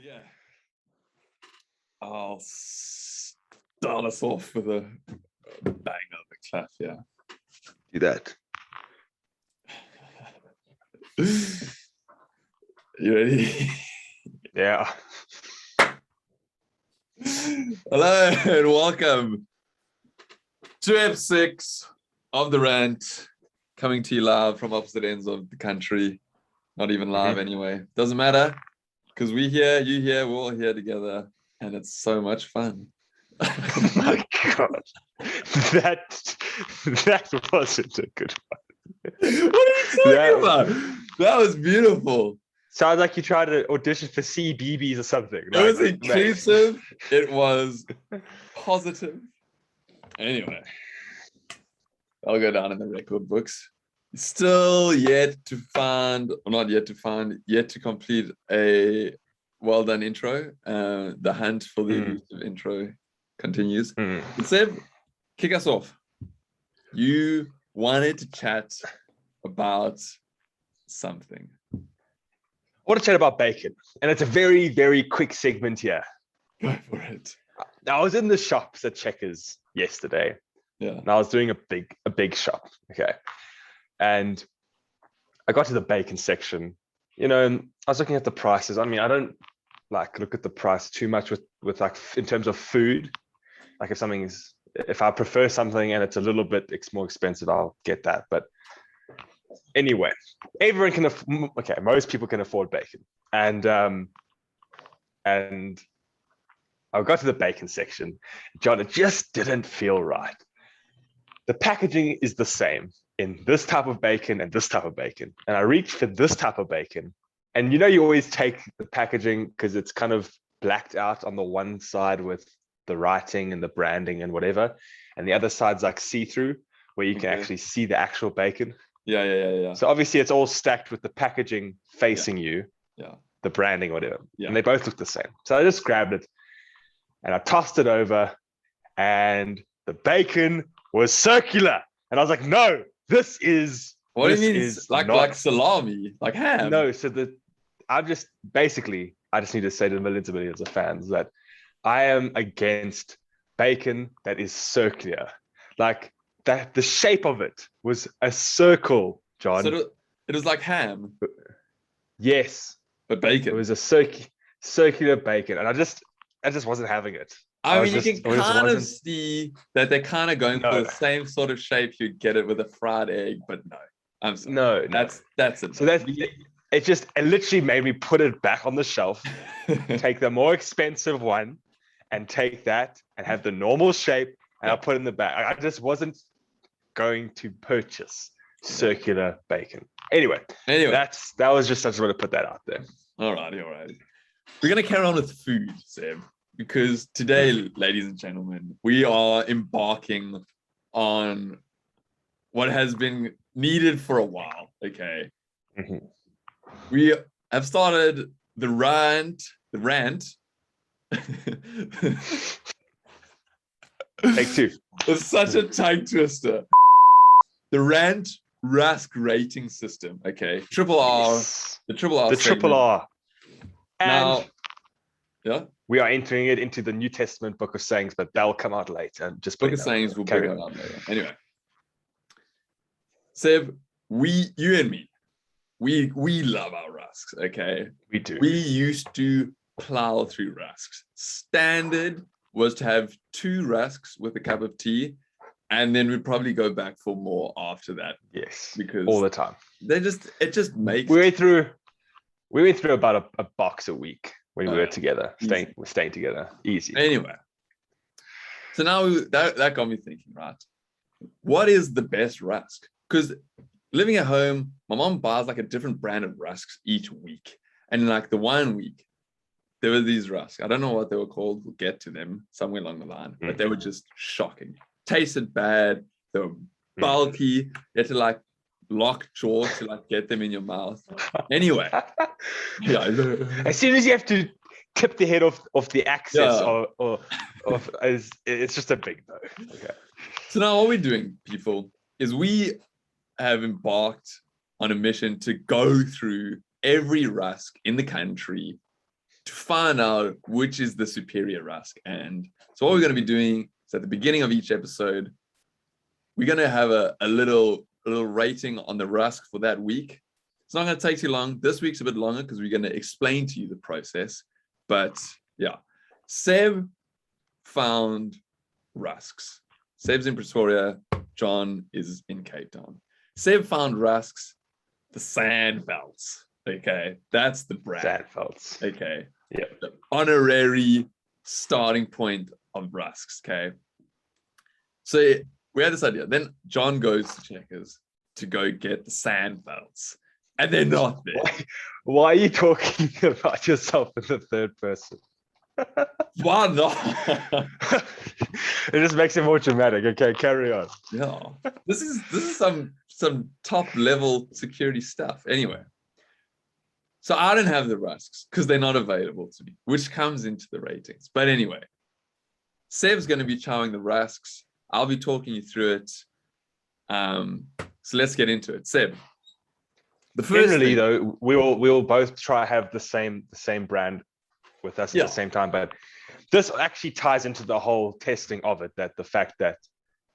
Yeah. I'll start us off with a bang of the clap, yeah. Do that. You ready? Yeah. Hello and welcome to Ep6 of the Rant, coming to you live from opposite ends of the country. Not even live anyway. Doesn't matter, because we here, you here, we're all here together, and it's so much fun. Oh my god. That wasn't a good one. What are you talking about? That was beautiful. Sounds like you tried to audition for CBeebies or something. It was inclusive. It was positive. Anyway, I'll go down in the record books. Still yet to find, or not yet to find, yet to complete a well done intro. The hunt for the elusive intro continues. Seb, kick us off. You wanted to chat about something. I want to chat about bacon, and it's a very, very quick segment here. Go for it. I was in the shops at Checkers yesterday. Yeah. And I was doing a big shop. Okay. And I got to the bacon section, and I was looking at the prices. I mean, I don't look at the price too much with in terms of food. Like if I prefer something and it's a little bit more expensive, I'll get that. But anyway, everyone can most people can afford bacon. And I got to the bacon section. John, it just didn't feel right. The packaging is the same in this type of bacon and this type of bacon. And I reached for this type of bacon. And you always take the packaging because it's kind of blacked out on the one side with the writing and the branding and whatever. And the other side's like see-through where you can actually see the actual bacon. Yeah. So obviously it's all stacked with the packaging facing you. Yeah. The branding, whatever. Yeah. And they both look the same. So I just grabbed it and I tossed it over and the bacon was circular. And I was like, no, this is... What do you mean? It's like salami, like ham? No, so I just need to say to the millions and millions of fans that I am against bacon that is circular. Like that, the shape of it was a circle, John. So it was like ham? Yes. But bacon. It was a circular bacon. And I just wasn't having it. I mean, you can kind of see that they're kind of going for the same sort of shape you'd get it with a fried egg, but no. I'm sorry. No. That's it. So it literally made me put it back on the shelf, take the more expensive one and take that and have the normal shape and I'll put it in the bag. I just wasn't going to purchase circular bacon. Anyway, that was just, I just want to put that out there. All right. We're going to carry on with food, Sam, because today, ladies and gentlemen, we are embarking on what has been needed for a while. Okay. We have started the rant. Take two. It's such a tongue twister. The Rant Rusk rating system. Okay. Triple R. Yes. The Triple R. The Triple R. And now, we are entering it into the New Testament Book of Sayings, but that'll come out later. Just Book of Sayings will bring it out later. Anyway. Seb, you and me, we love our rusks, okay? We do. We used to plow through rusks. Standard was to have 2 rusks with a cup of tea, and then we'd probably go back for more after that. Yes, because all the time. It just makes... We went through about a box a week when we were together, staying together. Easy. Anyway, so now that got me thinking, right? What is the best rusk? Because living at home, my mom buys like a different brand of rusks each week. And like the one week, there were these rusks. I don't know what they were called. We'll get to them somewhere along the line. But they were just shocking. Tasted bad. They were bulky. You had to like lock jaw to like get them in your mouth. Anyway. As soon as you have to tip the head off the axis it's just a big no. Okay. So now what we're doing, people, is we have embarked on a mission to go through every rusk in the country to find out which is the superior rusk. And so what we're going to be doing is at the beginning of each episode, we're going to have a little rating on the rusk for that week. It's not going to take too long. This week's a bit longer because we're going to explain to you the process. But yeah, Seb found rusks. Seb's in Pretoria. John is in Cape Town. Seb found rusks, the Sandvelds. Okay, that's the brand. Sandvelds. Okay. Yeah. The honorary starting point of rusks. Okay. So we had this idea. Then John goes to Checkers to go get the Sandvelds. And they're not there. Why are you talking about yourself in the third person? Why not? It just makes it more dramatic. Okay, carry on. Yeah. This is some top level security stuff. Anyway. So I don't have the rusks because they're not available to me, which comes into the ratings. But anyway, Seb's going to be chowing the rusks. I'll be talking you through it. So let's get into it. Seb. The first Generally, thing, though, we will both try have the same brand with us at the same time. But this actually ties into the whole testing of it, that the fact that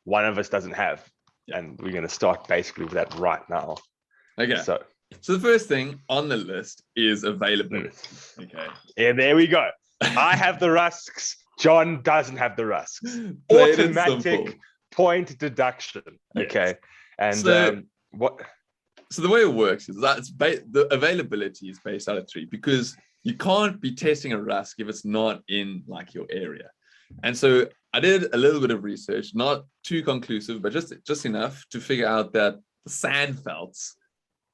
one of us doesn't have, and we're going to start basically with that right now. Okay. So the first thing on the list is availability. Okay. Yeah, there we go. I have the rusks. John doesn't have the rusks. Plain and Automatic simple. point deduction. Yes. Okay. And So- what? So the way it works is that the availability is based out of 3 because you can't be testing a rusk if it's not in like your area. And so I did a little bit of research, not too conclusive, but just enough to figure out that the Sandvelds,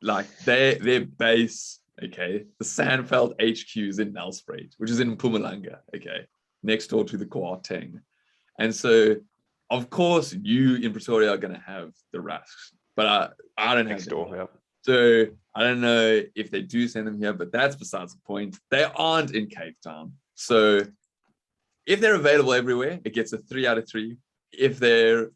like their base, okay, the Sandveld HQ is in Nelspruit, which is in Mpumalanga, okay, next door to the Gauteng. And so, of course, you in Pretoria are going to have the rusks, but I don't have Next door, yeah. So I don't know if they do send them here, but that's besides the point. They aren't in Cape Town. So if they're available everywhere, it gets a 3 out of 3. If they're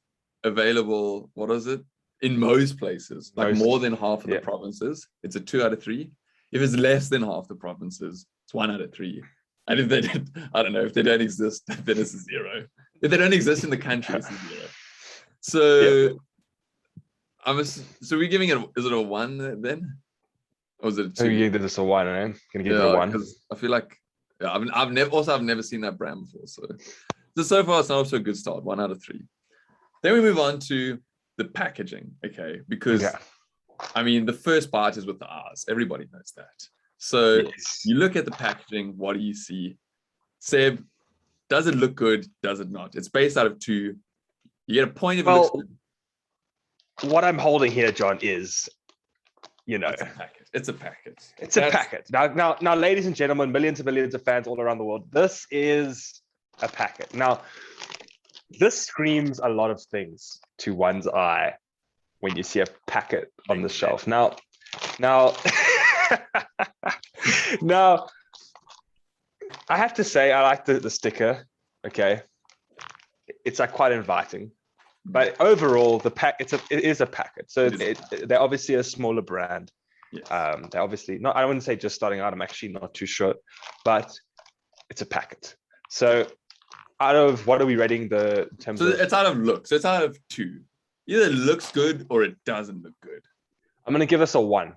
available, what is it? In most places, like more than half of the provinces, it's a 2 out of 3. If it's less than half the provinces, it's 1 out of 3. And if they don't, I don't know, if they don't exist, then it's a 0. If they don't exist in the country, it's a 0. So so we're giving it, is it a 1 then? Or is it a 2? You give this a 1, man. Gonna give it a 1. Because I feel like I've never seen that brand before. So far it's not off to a good start, 1 out of 3. Then we move on to the packaging, okay? Because I mean the first part is with the R's. Everybody knows that. So you look at the packaging, what do you see? Seb, does it look good? Does it not? It's based out of 2. You get a point if it looks good. What I'm holding here, John, is, It's a packet. It's a packet. It's a packet. Now, ladies and gentlemen, millions of fans all around the world, this is a packet. Now, this screams a lot of things to one's eye when you see a packet on the shelf. Now, now, I have to say, I like the sticker. Okay, it's like quite inviting. But overall, it is a packet. So they're obviously a smaller brand. Yes. They're obviously not. I wouldn't say just starting out. I'm actually not too sure, but it's a packet. So, out of what are we rating in terms of? It's out of looks. It's out of 2. Either it looks good or it doesn't look good. I'm gonna give us a 1.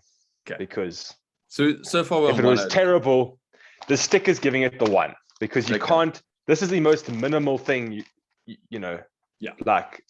Okay. Because so far, if it was terrible, the sticker's giving it the 1 because you can't. This is the most minimal thing you know. Yeah. Like.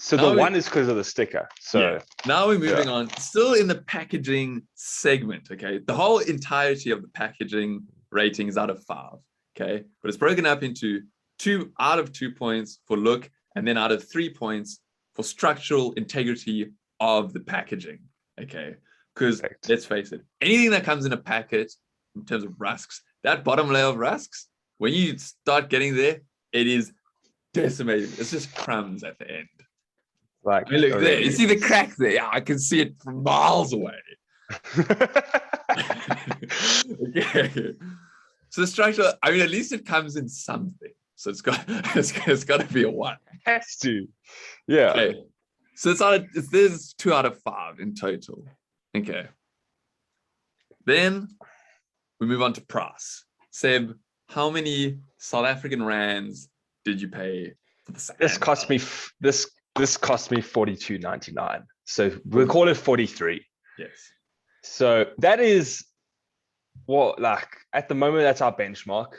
So the 1 is because of the sticker. So now we're moving on, still in the packaging segment. Okay, the whole entirety of the packaging rating is out of 5. Okay, but it's broken up into 2 out of 2 points for look, and then out of 3 points for structural integrity of the packaging. Okay, because let's face it, anything that comes in a packet in terms of rusks, that bottom layer of rusks, when you start getting there, it is decimated. It's just crumbs at the end. Like, look there, you see the crack there? Yeah, I can see it from miles away. Okay. So the structure, I mean, at least it comes in something. So it's got to be a 1. It has to. Yeah. Okay. So there's 2 out of 5 in total. Okay. Then we move on to price. Seb, how many South African rands did you pay for the sand? This cost me this cost me 42.99. So we'll call it 43. Yes. So that is what, like, at the moment, that's our benchmark.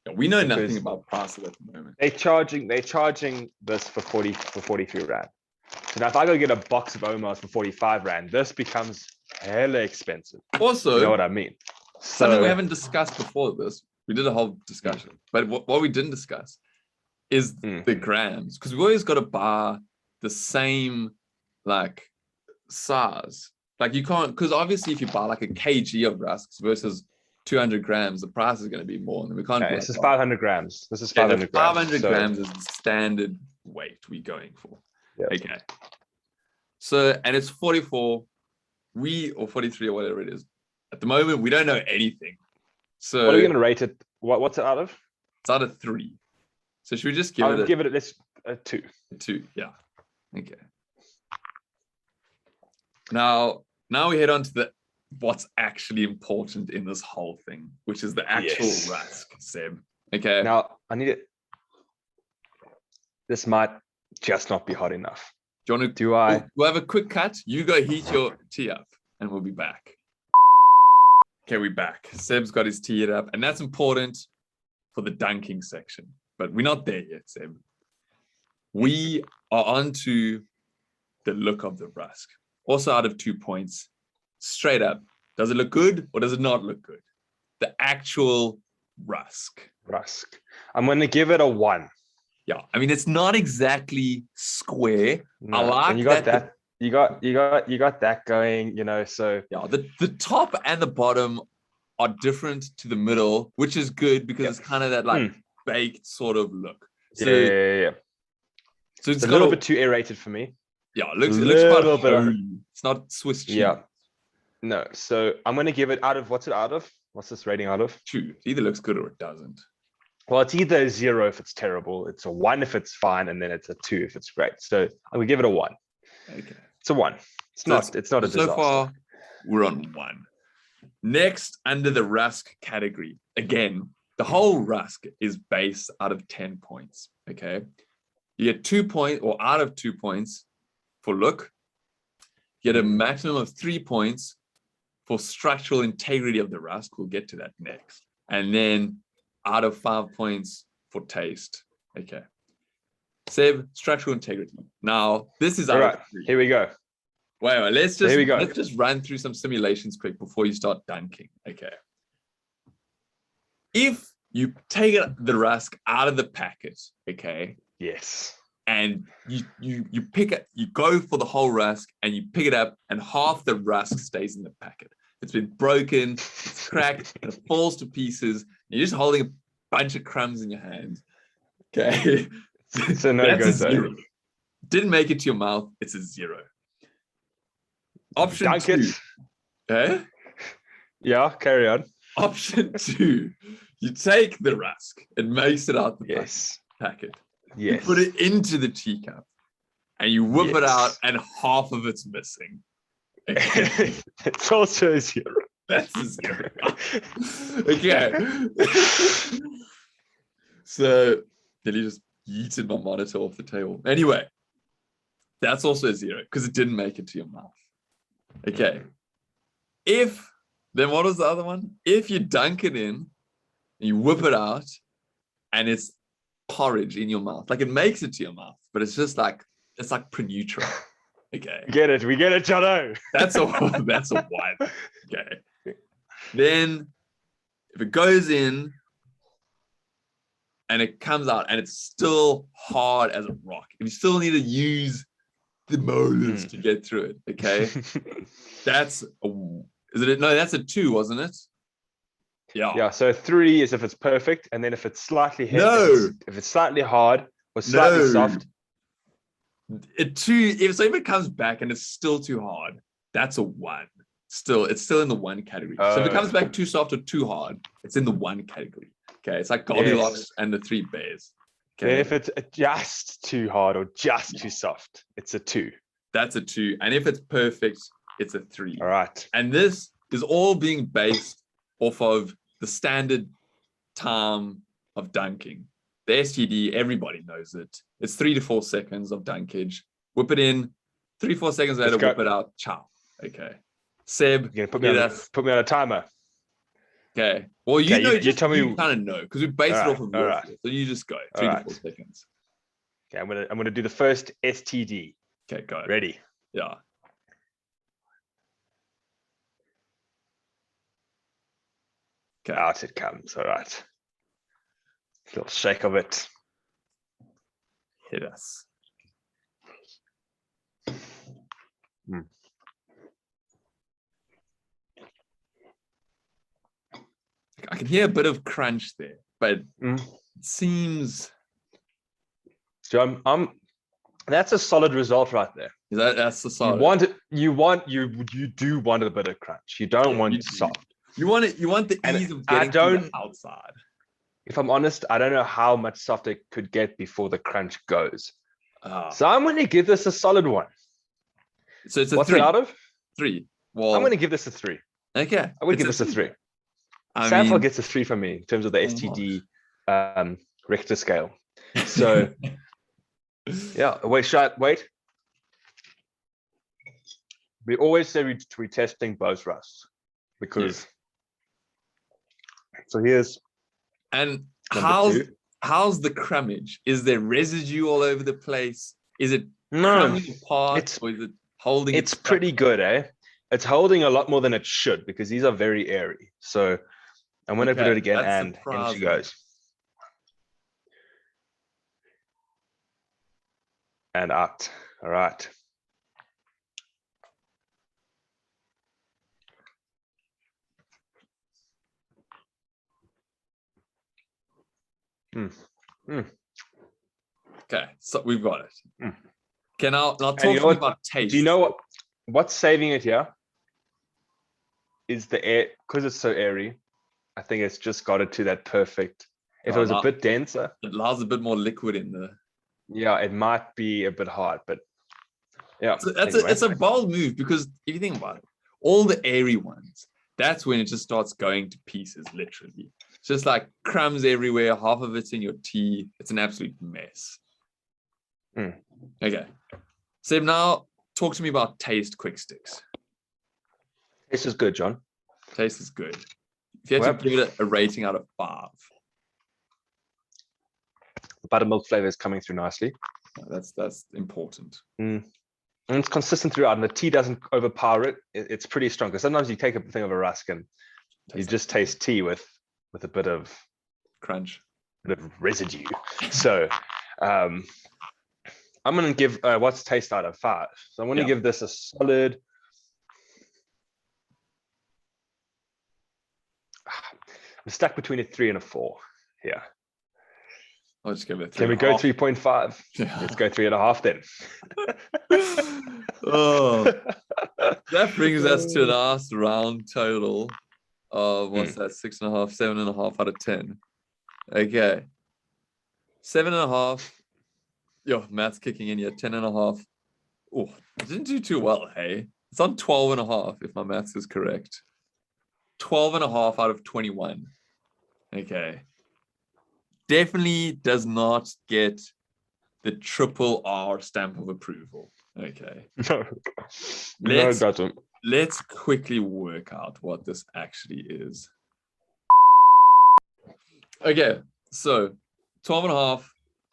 Yeah, we know nothing about prices at the moment. They're charging this for 43 rand. So now if I go get a box of Omars for 45 rand, this becomes hella expensive. Also, you know what I mean? Something we haven't discussed before this. We did a whole discussion, but what we didn't discuss is the grams, because we always got to buy the same like size. Like you can't, because obviously if you buy like a kg of rusks versus 200 grams, the price is going to be more, and we can't. Okay, this is 500 grams. This is 500 grams. 500 grams is the standard weight we're going for. Yep. Okay. So, and it's 44, or 43 or whatever it is. At the moment, we don't know anything. So what are we going to rate it? What's it out of? It's out of 3. So should we just give it a 2? 2, yeah. Okay. Now we head on to what's actually important in this whole thing, which is the actual rusk, Seb. Okay. Now I need it. This might just not be hot enough. Do you want to? We'll have a quick cut. You go heat your tea up, and we'll be back. Okay, we're back. Seb's got his tea up, and that's important for the dunking section. But we're not there yet, Seb. We are on to the look of the rusk. Also out of 2 points. Straight up. Does it look good or does it not look good? The actual rusk. I'm going to give it a 1. Yeah, I mean, it's not exactly square. No, I like and you got that. You got that going, you know, so. Yeah, the top and the bottom are different to the middle, which is good because it's kind of that like baked sort of look. So, yeah. So it's a little bit too aerated for me. Yeah, it looks quite homey. It's not Swiss cheese. Yeah. No, so I'm going to give it out of, what's this rating out of? 2. It either looks good or it doesn't. Well, it's either a 0 if it's terrible, it's a 1 if it's fine, and then it's a 2 if it's great. So I'm going to give it a 1. Okay. It's a 1. It's not a disaster. So far, we're on 1. Next, under the rusk category, again, the whole rusk is based out of 10 points, okay? You get 2 points, or out of 2 points for look. You get a maximum of 3 points for structural integrity of the rusk. We'll get to that next. And then out of 5 points for taste. Okay. Seb, structural integrity. Now, this is out of 3. Here we go. Wait, let's just run through some simulations quick before you start dunking. Okay. If you take the rusk out of the packet, okay? Yes. And you pick it, you go for the whole rusk and you pick it up and half the rusk stays in the packet. It's been broken, it's cracked, and it falls to pieces. You're just holding a bunch of crumbs in your hand. Okay. So no good zero. Didn't make it to your mouth, it's a 0. Option 2. Eh? Yeah, carry on. Option 2. You take the rusk, it makes it out the packet. Yes. You put it into the teacup and you whip it out and half of it's missing. Okay. It's also a 0. That's a 0. Okay. So then he just yeeted my monitor off the table. Anyway, that's also a 0 because it didn't make it to your mouth. Okay. Then what was the other one? If you dunk it in, and you whip it out, and it's porridge in your mouth, like it makes it to your mouth, but it's just like pre-neutral. Okay. We get it, Jono. That's a 1. Okay. Then if it goes in and it comes out and it's still hard as a rock, and you still need to use the molars to get through it. Okay. That's a 2, wasn't it? Yeah. Yeah. So 3 is if it's perfect, and then if it's slightly heavy, if it's slightly hard or slightly soft. A 2. If it comes back and it's still too hard, that's a 1. It's still in the 1 category. So if it comes back too soft or too hard, it's in the 1 category. Okay. It's like Goldilocks and the 3 bears. Okay. If it's just too hard or just too soft, it's a 2. That's a 2. And if it's perfect, it's a 3. All right. And this is all being based off of the standard time of dunking. The STD, everybody knows it. It's 3 to 4 seconds of dunkage. Whip it in, 3-4 seconds later, whip it out. Ciao. Okay. Seb, You're gonna put me on a timer. Okay. Well, you Okay, know, you tell me. you kind of know because we base it off of your right. feel. So you just go 3 to 4 seconds. Okay, I'm gonna do the first STD. Okay, go. Ready? Yeah. Okay. Out it comes. All right. Little shake of it. Hit us. I can hear a bit of crunch there, but it seems. So that's a solid result right there. That's the solid. You do want a bit of crunch. You don't want it soft. You want it. You want the ease of getting to the outside. If I'm honest, I don't know how much softer it could get before the crunch goes. So I'm going to give this a solid 1. So it's a What's 3. it out of? 3. Well, I'm going to give this a 3. Okay. I would give this a 3. Sample gets a 3 from me in terms of the STD Richter scale. So yeah, wait. We always say we're testing both rusts because. So here's. And how's the crummage? Is there residue all over the place? Is it crumbing apart, or is it holding? It's pretty good, eh? It's holding a lot more than it should because these are very airy. So I'm going to put it again, and in she goes. And out. All right. Okay, so we've got it. Okay, now talk to me about taste. Do you know what's saving it here? Is the air, because it's so airy. I think it's just got it to that perfect. If it was a bit denser, it allows a bit more liquid in there. Yeah, it might be a bit hard, but yeah. So it's a bold move because if you think about it, all the airy ones, that's when it just starts going to pieces, literally. It's just like crumbs everywhere, half of it's in your tea. It's an absolute mess. Okay. So now talk to me about taste quick sticks. Taste is good, John. Taste is good. If you had to give it a rating out of 5. The buttermilk flavor is coming through nicely. That's important. And it's consistent throughout, and the tea doesn't overpower it. It's pretty strong. Because sometimes you take a thing of a rusk and you just taste tea with a bit of crunch, a bit of residue. So I'm going to give what's taste out of 5. So I'm going to give this a solid. I'm stuck between a 3 and a 4 here. I'll just give it a 3. Can we go 3.5? Yeah. Let's go 3.5 then. That brings us to the last round total of what's that? 6.5, 7.5 out of 10. Okay. 7.5. Yo, math's kicking in here. 10.5. Oh, didn't do too well, hey? It's on 12.5 if my maths is correct. 12.5 out of 21. Okay. Definitely does not get the triple R stamp of approval. Okay. No, it doesn't. Let's quickly work out what this actually is. Okay, so 12.5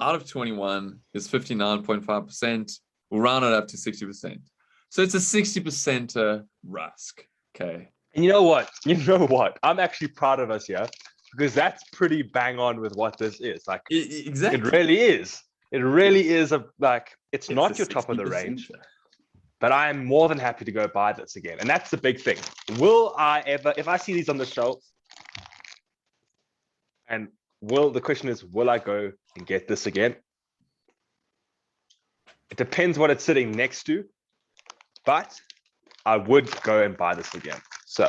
out of 21 is 59.5%. We'll round it up to 60%. So it's a 60% rusk. Okay. And you know what? I'm actually proud of us here because that's pretty bang on with what this is. Like, exactly. It really is. It really is it's not your top of the range, but I am more than happy to go buy this again. And that's the big thing. Will I ever, if I see these on the shelf, and the question is, will I go and get this again? It depends what it's sitting next to, but I would go and buy this again. So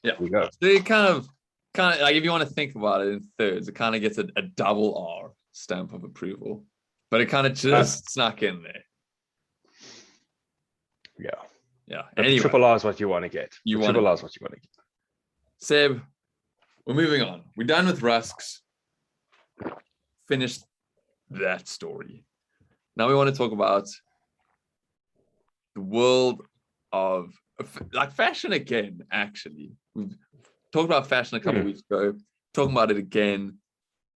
yeah, we go. So it kind of like, if you want to think about it in thirds, it kind of gets a double R stamp of approval, but it kind of just snuck in there. Yeah. Anyway, triple R is what you want to get. Triple R is what you want to get. Seb, we're moving on. We're done with rusks. Finished that story. Now we want to talk about the world of like fashion again. Actually, we've talked about fashion a couple of weeks ago. Talking about it again,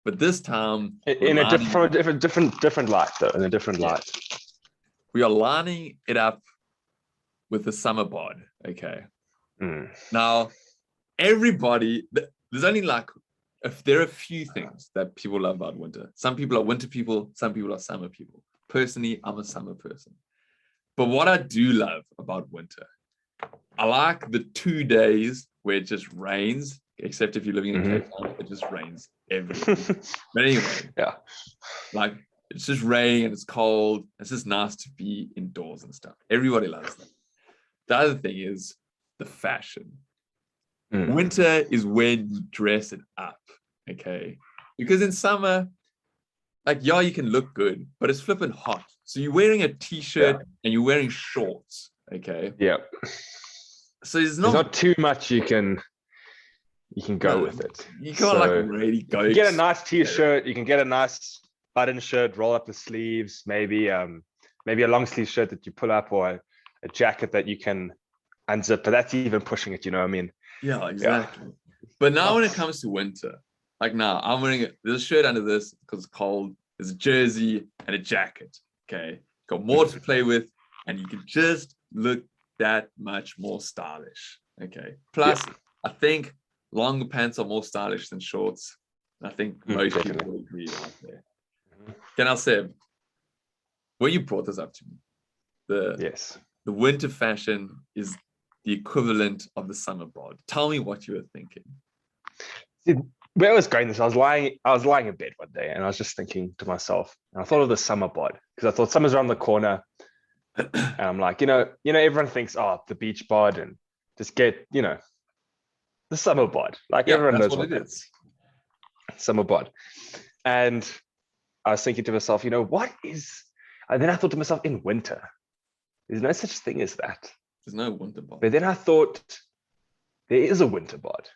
but this time in a different light, though. In a different light. We are lining it up with the summer bod. Okay. Now, everybody, there's only like, if there are a few things that people love about winter. Some people are winter people, some people are summer people. Personally, I'm a summer person. But what I do love about winter, I like the 2 days where it just rains, except if you're living in Cape Town, it just rains every day. But anyway, yeah, like it's just raining and it's cold. It's just nice to be indoors and stuff. Everybody loves that. The other thing is the fashion. Winter is when you dress it up, okay? Because in summer, like, yeah, you can look good, but it's flipping hot. So you're wearing a t-shirt and you're wearing shorts, okay? Yeah. So there's not too much you can go with it. You can't like really go. You get a nice t-shirt. You can get a nice button shirt, roll up the sleeves, maybe a long sleeve shirt that you pull up, or a jacket that you can unzip. But that's even pushing it. You know what I mean? Yeah, exactly. Yeah. But now when it comes to winter, like now I'm wearing there's a shirt under this because it's cold. There's a jersey and a jacket. Okay, got more to play with, and you can just look that much more stylish. Okay. Plus, I think longer pants are more stylish than shorts. I think most people will agree right there. Okay, now Seb, when you brought this up to me, the winter fashion is the equivalent of the summer bod. Tell me what you were thinking. See, where I was going this, I was lying in bed one day and I was just thinking to myself, and I thought of the summer bod because I thought summer's around the corner. And I'm like, everyone thinks, oh, the beach bod, and just get, the summer bod. Like everyone knows what it is. Summer bod. And I was thinking to myself, what is, and then I thought to myself, in winter, there's no such thing as that. There's no winter bod. But then I thought, there is a winter bod.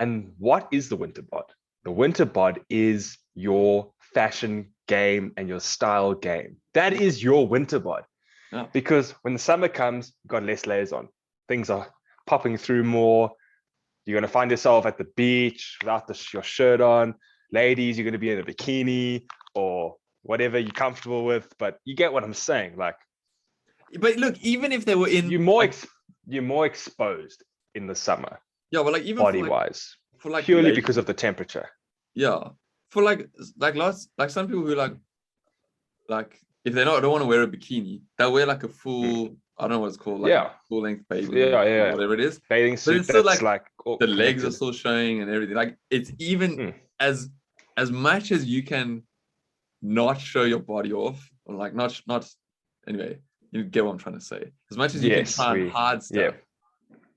And what is the winter bod? The winter bod is your fashion game and your style game. That is your winter bod. Yeah. Because when the summer comes, you've got less layers on. Things are popping through more. You're going to find yourself at the beach without your shirt on. Ladies, you're going to be in a bikini or whatever you're comfortable with. But you get what I'm saying. Like, but look, even if they were in, you're more exposed in the summer. Yeah, but like even body-wise, for like purely because of the temperature. Yeah, for like some people who like if they don't want to wear a bikini, they'll wear like a full, I don't know what it's called, like full length bathing, whatever it is, bathing suit. But it's still like the legs are still showing and everything. Like it's even as much as you can not show your body off, or like not anyway. You get what I'm trying to say. As much as you can try and hide stuff. Yeah.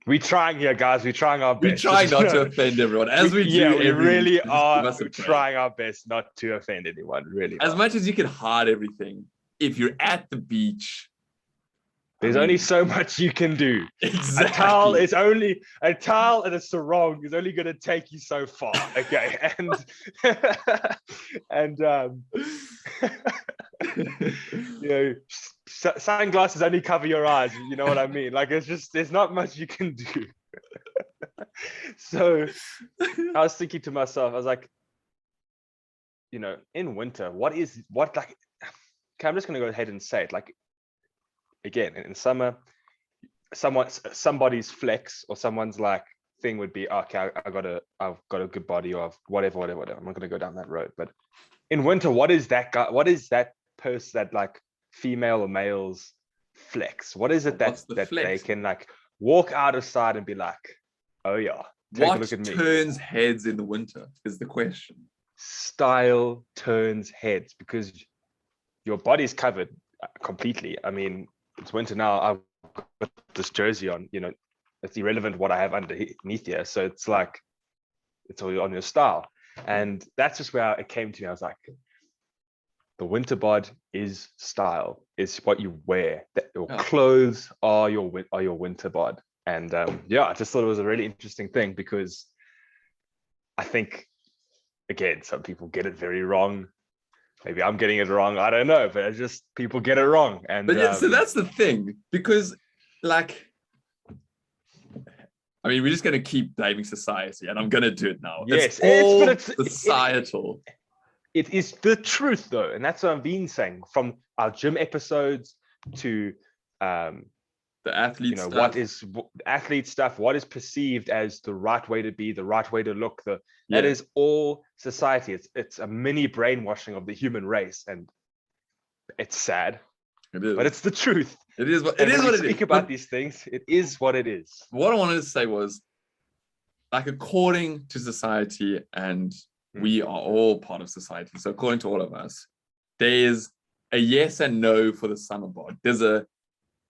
We're trying here, guys. We're trying our best. We try not to offend everyone, as we do. We really are. We're trying our best not to offend anyone. Really. As much as you can hide everything, if you're at the beach, there's only so much you can do. Exactly. A towel and a sarong is only going to take you so far. Okay, and sunglasses only cover your eyes. You know what I mean? Like there's not much you can do. So I was thinking to myself, I was like, in winter, okay, I'm just going to go ahead and say it. Like, again, in summer, somebody's flex or someone's like thing would be, okay, I've got a good body, or whatever. I'm not going to go down that road. But in winter, what is that guy? What is that person, that like female or male's flex? What is it that they can like walk out of sight and be like, oh yeah, take a look at me? What turns heads in the winter is the question. Style turns heads because your body's covered completely. I mean, it's winter now. I've got this jersey on, it's irrelevant what I have underneath here. So it's like, it's all on your style. And that's just where it came to me. I was like, the winter bod is style. It's what you wear. Your clothes are your winter bod. And I just thought it was a really interesting thing because think, again, some people get it very wrong. Maybe I'm getting it wrong. I don't know, but it's just people get it wrong. And but yeah, so that's the thing, because like, I mean, we're just going to keep blaming society, and I'm going to do it now. Yes, it's societal. It is the truth, though, and that's what I've been saying from our gym episodes to the athlete stuff. What is athlete stuff, what is perceived as the right way to be, the right way to look, that is all society. It's a mini brainwashing of the human race, and it's sad. It is. But it's the truth. It is what it is. Speak about these things, it is what it is. What I wanted to say was, like, according to society, and we are all part of society, so according to all of us, there's a yes and no for the summer bod.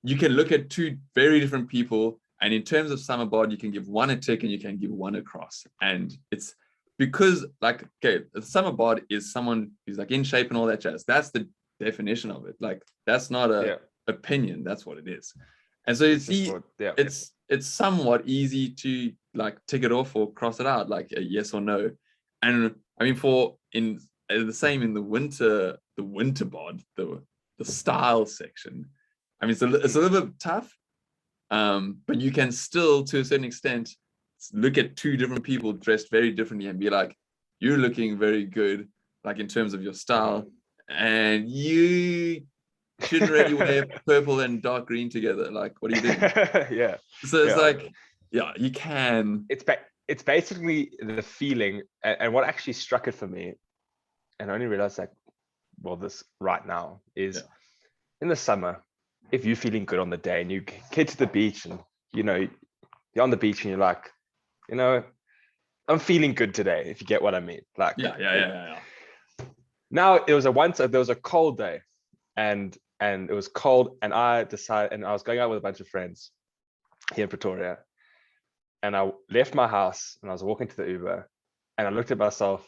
You can look at two very different people, and in terms of summer bod, you can give one a tick and you can give one a cross. And it's because, like, okay, the summer bod is someone who's like in shape and all that jazz. That's the definition of it. Like, that's not a opinion, that's what it is. And so you see, it's somewhat easy to like tick it off or cross it out, like a yes or no. And I mean, the same in the winter bod, the style section. I mean, it's a little bit tough, but you can still, to a certain extent, look at two different people dressed very differently and be like, you're looking very good, like in terms of your style, and you shouldn't really wear purple and dark green together. Like, what are you doing? Yeah. So it's like, yeah, you can. It's basically the feeling, and what actually struck it for me, and I only realized that, well, this right now is in the summer, if you're feeling good on the day and you get to the beach and, you're on the beach and you're like, I'm feeling good today, if you get what I mean. Like, yeah. Now there was a cold day, and it was cold, and I decided, and I was going out with a bunch of friends here in Pretoria, and I left my house and I was walking to the Uber, and I looked at myself,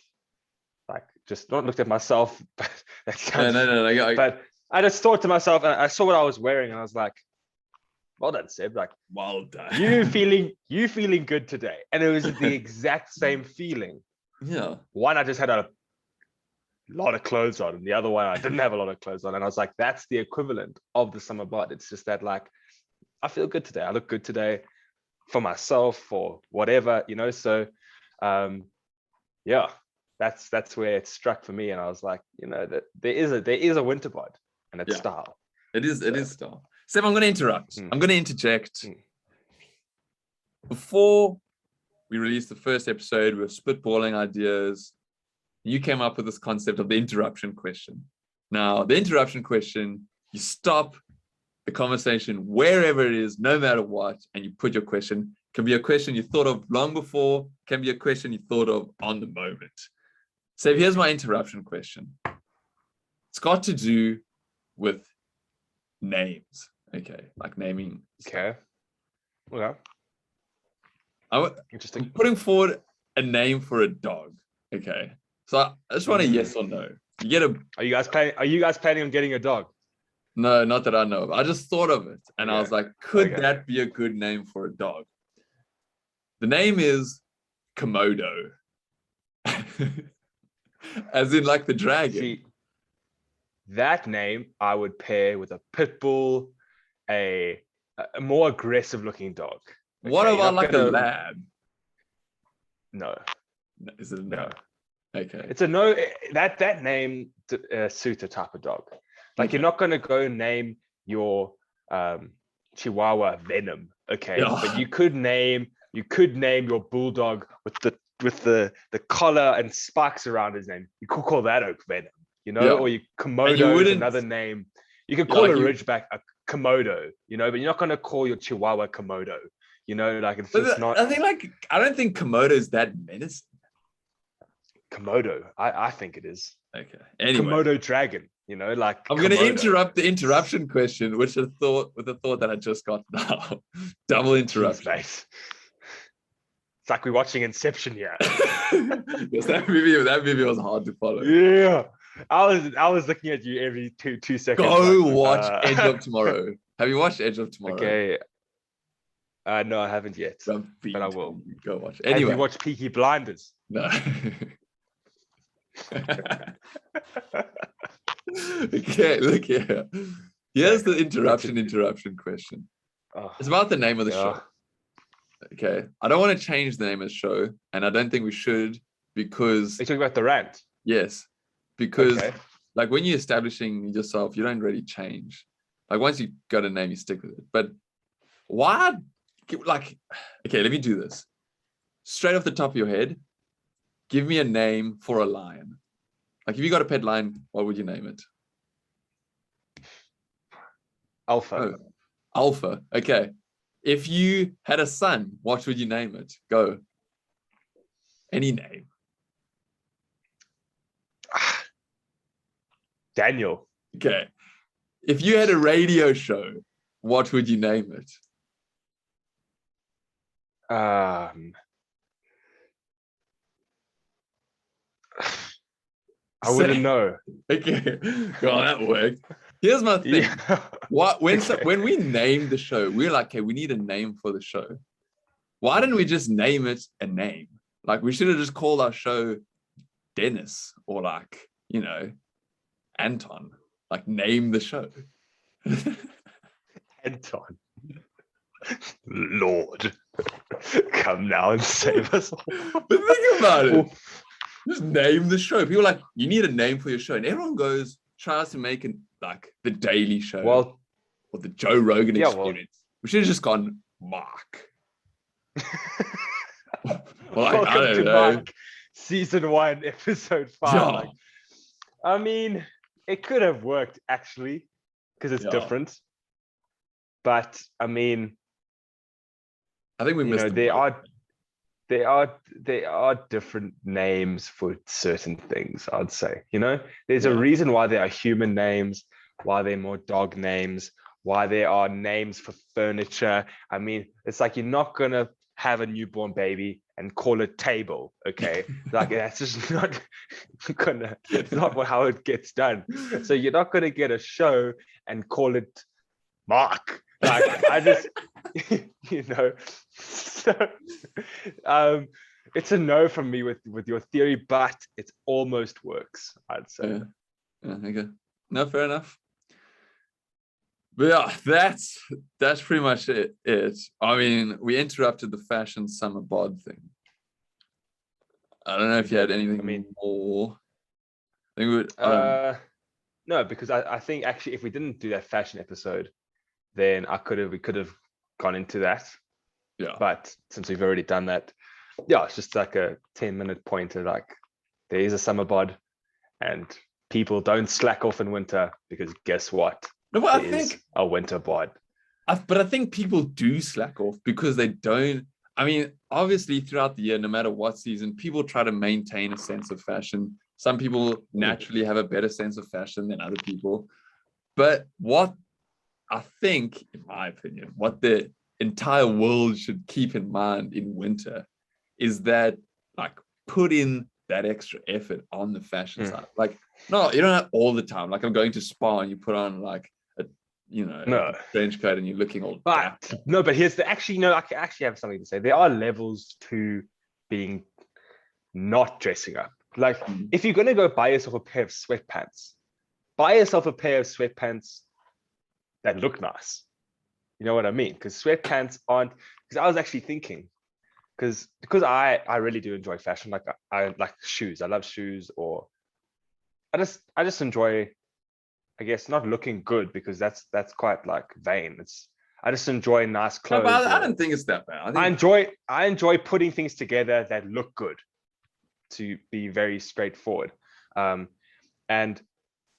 like, just not looked at myself, but that sounds, but I just thought to myself, and I saw what I was wearing, and I was like, well done, Seb. Like, well done. You feeling good today. And it was the exact same feeling. Yeah. One, I just had a lot of clothes on, and the other one, I didn't have a lot of clothes on. And I was like, that's the equivalent of the summer bod. It's just that, like, I feel good today. I look good today for myself or whatever, So, that's where it struck for me. And I was like, that there is a winter bod. And it's style. It is style. Seb, I'm going to interrupt. I'm going to interject. Before we released the first episode, we were spitballing ideas. You came up with this concept of the interruption question. Now, the interruption question, you stop the conversation wherever it is, no matter what, and you put your question. It can be a question you thought of long before, can be a question you thought of on the moment. So here's my interruption question. It's got to do with names, okay, like naming. Okay. Interesting. I'm putting forward a name for a dog. Okay, so I just want a yes or no. You get a. Are you guys planning on getting a dog? No, not that I know of. I just thought of it, and I was like, could that be a good name for a dog? The name is Komodo, as in like the dragon. See, that name I would pair with a pit bull, a more aggressive looking dog. Okay, what about like a lab? No. Is it a no? Okay. It's a no. That name suits a type of dog. Like, you're not going to go name your Chihuahua Venom, okay? Yeah. But you could name your bulldog with the collar and spikes around his name. You could call that Oak Venom, or Komodo is another name. You could call a Ridgeback a Komodo, but you're not going to call your Chihuahua Komodo, like it's just not. I don't think Komodo is that menacing. Komodo, I think it is. Okay. Anyway. Komodo dragon, like I'm going to interrupt the interruption question, with the thought that I just got now. Double interruption. Jeez, it's like we're watching Inception here. Yes, that movie was hard to follow. Yeah. I was looking at you every two seconds. Go watch Edge of Tomorrow. Have you watched Edge of Tomorrow? Okay. No, I haven't yet, But I will. Go watch. Have Anyway, you watched Peaky Blinders? no. Okay, look here. Here's the interruption question. Oh, It's about the name of the yeah. show. Okay. I don't want to change the name of the show, and I don't think we should because Are you talking about the rant? yes, because Okay. like when you're establishing yourself, you don't really change. Like once you got a name, you stick with it. But why? Like, okay, let me do this. Straight off the top of your head, give me a name for a lion. Like if you got a pet lion, what would you name it? Alpha. Oh, Alpha. Okay. If you had a son, what would you name it? Go. Any name. Daniel. Okay. If you had a radio show, what would you name it? I wouldn't know. Okay. Well, that worked. Here's my thing. Yeah. What when we named the show, we were like, okay, we need a name for the show. Why didn't we just name it a name? Like we should have just called our show Dennis or like, Anton. Like name the show. Anton. Lord. Come now and save us all. But think about it. Just name the show. People are like, you need a name for your show. And everyone tries to make it like the Daily Show or the Joe Rogan Experience. We should have just gone Mark. Welcome I don't to know. Mark, season 1, episode 5. Yeah. Like, I mean, it could have worked actually because it's different. But I mean, I think we missed. There are different names for certain things, I'd say. There's a reason why there are human names, why there are more dog names, why there are names for furniture. I mean, it's like you're not gonna have a newborn baby and call it table, okay? Like that's just not how it gets done. So you're not gonna get a show and call it Mark. Like I just so, it's a no from me with your theory, but it almost works, I'd say. Yeah, okay. No, fair enough. But yeah, that's pretty much it. I mean, we interrupted the fashion summer bod thing. I don't know if you had anything more. I think we would. No, because I think actually if we didn't do that fashion episode, then we could have gone into that. Yeah. But since we've already done that, yeah, it's just like a 10-minute pointer. Like there is a summer bod, and people don't slack off in winter because guess what? No, but I think a winter bod. But I think people do slack off because they don't. I mean, obviously, throughout the year, no matter what season, people try to maintain a sense of fashion. Some people naturally have a better sense of fashion than other people. But what I think, in my opinion, what the entire world should keep in mind in winter is that, like, put in that extra effort on the fashion side. Like, no, you don't have all the time. Like, I'm going to spa and you put on like a trench coat and you're looking all. But here's I actually have something to say. There are levels to being not dressing up. Like, if you're gonna go buy yourself a pair of sweatpants, buy yourself a pair of sweatpants that look nice. You know what I mean? Because sweatpants aren't. Because I was actually thinking, because I really do enjoy fashion. Like I like shoes. I love shoes. Or I just enjoy, I guess, not looking good, because that's quite like vain. I just enjoy nice clothes. No, but I don't think it's that bad. I enjoy putting things together that look good, to be very straightforward. And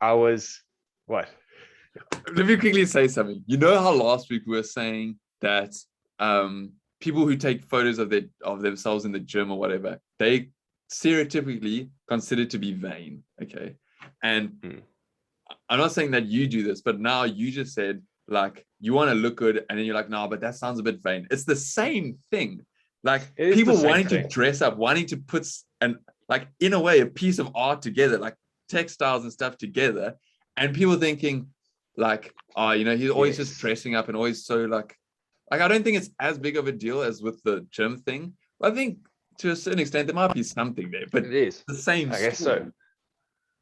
I was what? Let me quickly say something. You know how last week we were saying that people who take photos of themselves in the gym or whatever, they stereotypically considered to be vain. Okay. And I'm not saying that you do this, but now you just said, like, you want to look good, and then you're like, no, but that sounds a bit vain. It's the same thing. Like, people wanting to dress up, wanting to put like, in a way, a piece of art together, like textiles and stuff together, and people thinking like, oh, he's always just dressing up and always so like Like, I don't think it's as big of a deal as with the gym thing. But I think to a certain extent there might be something there, but It is. the same. I guess so.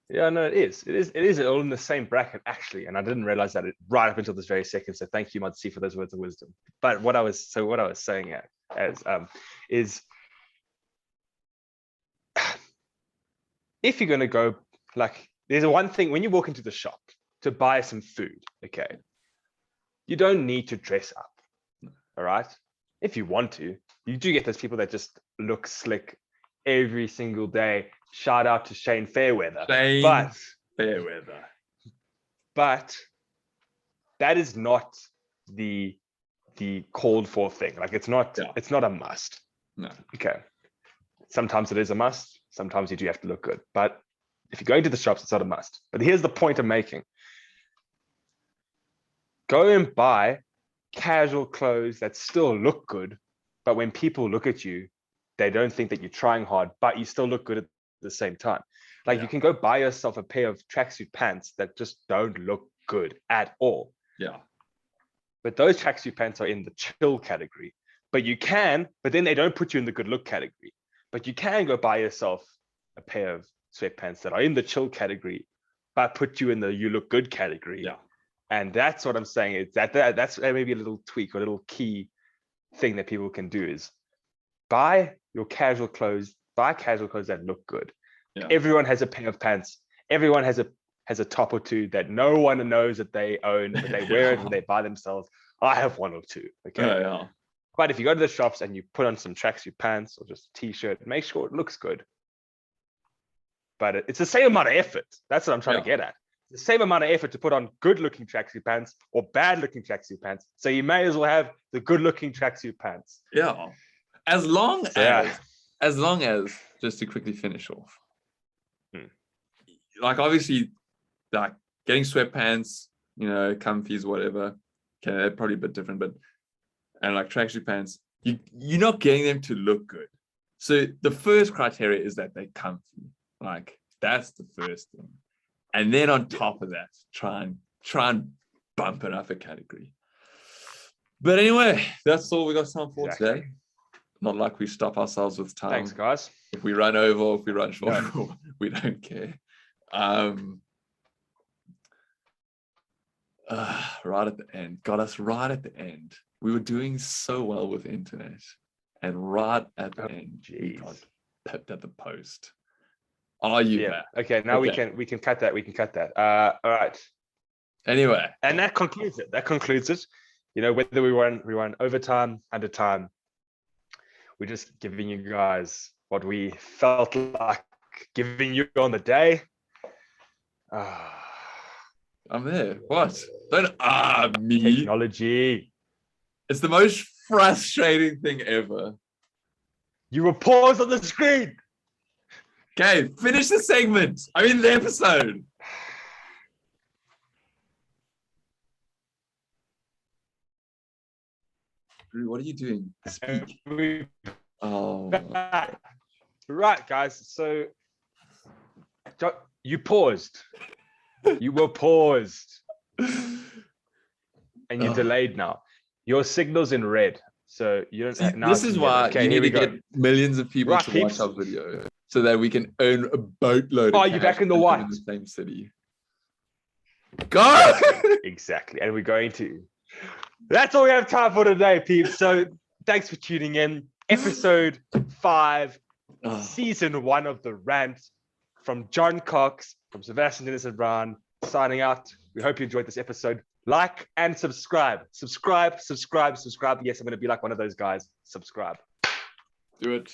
Yeah, no, it is. It is all in the same bracket, actually. And I didn't realize that right up until this very second. So thank you, Modsy, for those words of wisdom. But what I was saying is if you're gonna go, like, there's one thing when you walk into the shop to buy some food, okay, you don't need to dress up. All right. If you want to, you do get those people that just look slick every single day. Shout out to Shane Fairweather. Fairweather. But that is not the called for thing. Like, it's not a must. No. Okay. Sometimes it is a must. Sometimes you do have to look good. But if you're going to the shops, it's not a must. But here's the point I'm making. Go and buy casual clothes that still look good, but when people look at you, they don't think that you're trying hard, but you still look good at the same time. Like, you can go buy yourself a pair of tracksuit pants that just don't look good at all. Yeah. But those tracksuit pants are in the chill category. But then they don't put you in the good look category. But you can go buy yourself a pair of sweatpants that are in the chill category, but put you in the you look good category. Yeah. And that's what I'm saying. Is that's maybe a little tweak or a little key thing that people can do is buy your casual clothes, that look good. Yeah. Everyone has a pair of pants. Everyone has a top or two that no one knows that they own, but they wear it and they buy themselves. I have one or two. Okay. Yeah. But if you go to the shops and you put on some tracksuit pants or just a t-shirt, make sure it looks good. But it's the same amount of effort. That's what I'm trying to get at. The same amount of effort to put on good looking tracksuit pants or bad looking tracksuit pants. So you may as well have the good looking tracksuit pants. Yeah. As long as, just to quickly finish off, like, obviously, like, getting sweatpants, comfies, whatever, okay, they're probably a bit different, but, and like tracksuit pants, you're not getting them to look good. So the first criteria is that they're comfy. Like, that's the first thing. And then on top of that, try and bump it up a category. But anyway, that's all we got time for today. Not like we stop ourselves with time. Thanks, guys. If we run over, or if we run short, we don't care. Right at the end, got us right at the end. We were doing so well with internet, and right at the end, we got pipped at the post. Are you back? Okay, now we can cut that. We can cut that. All right. Anyway, and that concludes it. Whether we run overtime, undertime, we're just giving you guys what we felt like giving you on the day. I'm there. What? Don't me. Technology. It's the most frustrating thing ever. You were paused on the screen. Okay, finish the segment. I mean the episode. Drew, what are you doing? Speak. Oh. Right, guys. So you paused. You were paused. And you're delayed now. Your signal's in red. So you don't. This is why you need to get millions of people to watch our video, so that we can earn a boatload. Oh, you're back in the white. In the same city. Go. Exactly, and we're going to. That's all we have time for today, peeps. So thanks for tuning in. Episode 5, Season 1 of the Rant, from John Cox, from Sebastian Dennis and Brown, signing out. We hope you enjoyed this episode. Like and subscribe. Subscribe. Yes, I'm going to be like one of those guys. Subscribe. Do it.